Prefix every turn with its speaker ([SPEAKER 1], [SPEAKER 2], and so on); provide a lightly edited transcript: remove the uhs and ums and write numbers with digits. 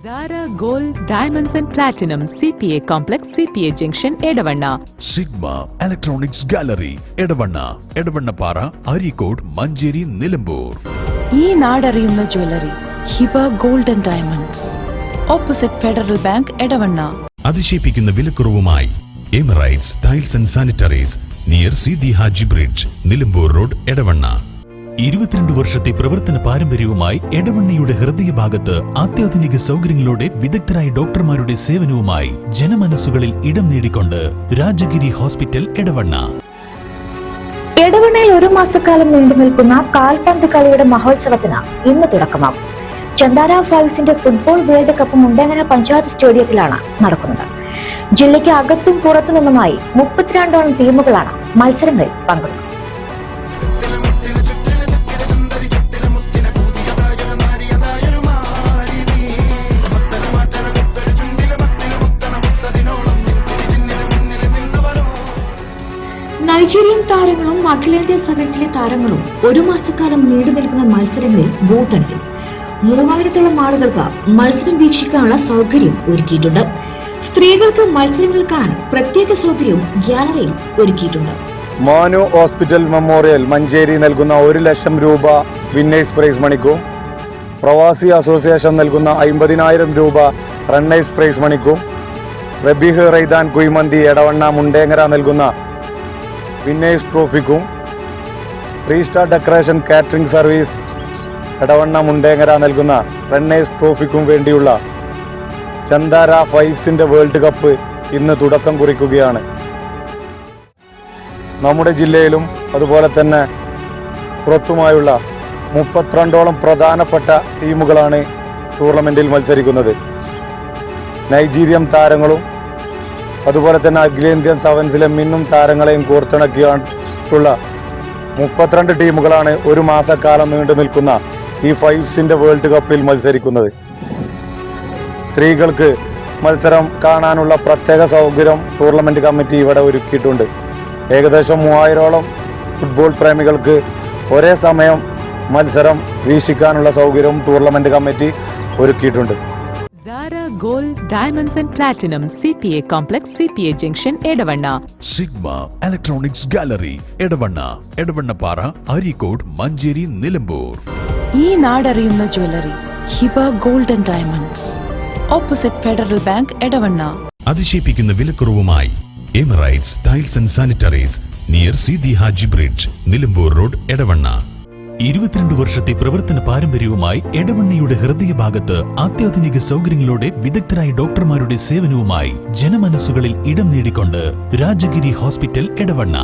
[SPEAKER 1] Zara Gold Diamonds and Platinum CPA Complex CPA Junction Edavanna
[SPEAKER 2] Sigma Electronics Gallery Edavanna Para Arikod Manjeri Nilambur
[SPEAKER 3] ഈ നാടറിയുന്ന jewellery Hiba gold and diamonds opposite Federal Bank Edavanna.
[SPEAKER 2] അതിശയിപ്പിക്കുന്ന വിലക്കുറവുമായി Emirates tiles and sanitaries near Sidi Haji bridge Nilambur road Edavanna. 22 വർഷത്തെ പ്രവർത്തന പാരമ്പര്യവുമായി എടവണ്ണയുടെ ഹൃദയഭാഗത്ത് അത്യാധുനിക സൗകര്യങ്ങളോടെ വിദഗ്ധരായ ഡോക്ടർമാരുടെ സേവനവുമായി ജനമനസ്സുകളിൽ ഇടം നേടിക്കൊണ്ട് രാജഗിരി ഹോസ്പിറ്റൽ എടവണ്ണ.
[SPEAKER 4] എടവണ്ണയിൽ ഒരു മാസക്കാലം നീണ്ടു നിൽക്കുന്ന കാൽപന്ത് കളിയുടെ മഹോത്സവത്തിന് ഇന്ന് തുടക്കമാകും. ചന്ദാര ഫൈവ്സിന്റെ football world cup Mundengara panchayat സ്റ്റേഡിയത്തിലാണ് നടക്കുന്നത്. ജില്ലയ്ക്ക് അകത്തും പുറത്തു നിന്നുമായി 32ഓളം ടീമുകളാണ് മത്സരങ്ങളിൽ പങ്കെടുക്കുന്നത്.
[SPEAKER 5] നൈജീരിയൻ താരങ്ങളും അഖിലേന്ത്യാ സഹകരണത്തിലെ താരങ്ങളും ഒരു മാസക്കാലം നീണ്ടു നിൽക്കുന്ന മത്സരങ്ങളിൽ വോട്ടണിയും. 3000ഓളം ആളുകൾക്ക് മത്സരം വീക്ഷിക്കാനുള്ള സൗകര്യം ഒരുക്കിയിട്ടുണ്ട്. സ്ത്രീകൾക്ക് മത്സരങ്ങൾ കാണാൻ പ്രത്യേക സൗകര്യവും ഗ്യാലറിയിൽ ഒരുക്കിയിട്ടുണ്ട്.
[SPEAKER 6] മാനു ഹോസ്പിറ്റൽ മെമ്മോറിയൽ മഞ്ചേരി നൽകുന്ന 1 ലക്ഷം രൂപ വിന്നേഴ്സ് പ്രൈസ് മണിക്കും, പ്രവാസി അസോസിയേഷൻ നൽകുന്ന 50,000 രൂപ റണ്ണേഴ്സ് പ്രൈസ് മണിക്കും, റബീഹ് റൈദാൻ കുയ്മന്തി എടവണ്ണ മുണ്ടേങ്ങര നൽകുന്ന വിന്നേഴ്സ് ട്രോഫിക്കും, 3 star decoration catering service Edavanna Mundengara നൽകുന്ന റണ്ണേഴ്സ് ട്രോഫിക്കും വേണ്ടിയുള്ള ചന്ദാര ഫൈവ്സിന്റെ വേൾഡ് കപ്പ് ഇന്ന് തുടക്കം കുറിക്കുകയാണ്. നമ്മുടെ ജില്ലയിലും അതുപോലെ തന്നെ പുറത്തുമായുള്ള 32ഓളം പ്രധാനപ്പെട്ട ടീമുകളാണ് ടൂർണമെന്റിൽ മത്സരിക്കുന്നത്. നൈജീരിയൻ താരങ്ങളും അതുപോലെ തന്നെ അഖിലേന്ത്യൻ സെവൻസിലെ മിന്നും താരങ്ങളെയും കോർത്തിണക്കിയിട്ടുള്ള 32 ടീമുകളാണ് ഒരു മാസക്കാലം നീണ്ടു നിൽക്കുന്ന ഈ ഫൈവ്സിന്റെ വേൾഡ് കപ്പിൽ മത്സരിക്കുന്നത്. സ്ത്രീകൾക്ക് മത്സരം കാണാനുള്ള പ്രത്യേക സൗകര്യം ടൂർണമെന്റ് കമ്മിറ്റി ഇവിടെ ഒരുക്കിയിട്ടുണ്ട്. ഏകദേശം 3000ഓളം ഫുട്ബോൾ പ്രേമികൾക്ക് ഒരേ സമയം മത്സരം വീക്ഷിക്കാനുള്ള സൗകര്യവും ടൂർണമെന്റ് കമ്മിറ്റി ഒരുക്കിയിട്ടുണ്ട്.
[SPEAKER 1] Zara Gold Diamonds and Platinum CPA Complex CPA Junction Edavanna
[SPEAKER 2] Sigma Electronics Gallery Edavanna Para Arikod Manjeri Nilambur.
[SPEAKER 3] ഈ നാടറിയുന്ന jewellery Hiba gold and diamonds opposite Federal Bank Edavanna.
[SPEAKER 2] അതിശയിപ്പിക്കുന്ന വിലക്കുറവുമായി Emirates tiles and sanitaries near Sidi Haji bridge Nilambur road Edavanna. 22 വർഷത്തെ പ്രവർത്തന പാരമ്പര്യവുമായി എടവണ്ണയുടെ ഹൃദയഭാഗത്ത് അത്യാധുനിക സൗകര്യങ്ങളോടെ വിദഗ്ധരായ ഡോക്ടർമാരുടെ സേവനവുമായി ജനമനസ്സുകളിൽ ഇടം നേടിക്കൊണ്ട് രാജഗിരി ഹോസ്പിറ്റൽ എടവണ്ണ.